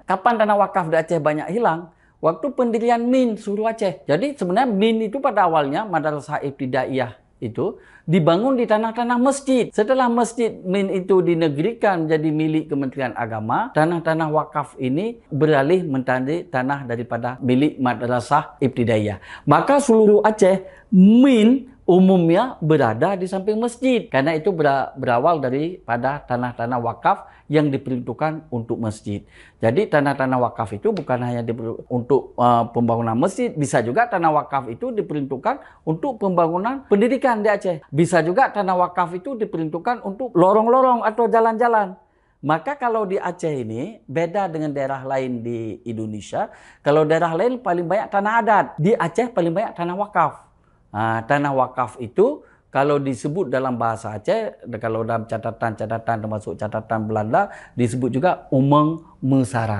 Kapan tanah wakaf di Aceh banyak hilang? Waktu pendirian MIN Suruh Aceh. Jadi sebenarnya MIN itu pada awalnya Madrasah Ibtidaiyah itu dibangun di tanah-tanah masjid. Setelah masjid MIN itu dinegerikan jadi milik Kementerian Agama, tanah-tanah wakaf ini beralih menjadi tanah daripada milik Madrasah Ibtidaiyah. Maka seluruh Aceh MIN umumnya berada di samping masjid karena itu berawal daripada tanah-tanah wakaf yang diperuntukkan untuk masjid. Jadi tanah-tanah wakaf itu bukan hanya untuk pembangunan masjid, bisa juga tanah wakaf itu diperuntukkan untuk pembangunan pendidikan di Aceh. Bisa juga tanah wakaf itu diperuntukkan untuk lorong-lorong atau jalan-jalan. Maka kalau di Aceh ini beda dengan daerah lain di Indonesia. Kalau daerah lain paling banyak tanah adat, di Aceh paling banyak tanah wakaf. Tanah wakaf itu kalau disebut dalam bahasa Aceh, kalau dalam catatan-catatan termasuk catatan Belanda, disebut juga Umeng Mesara.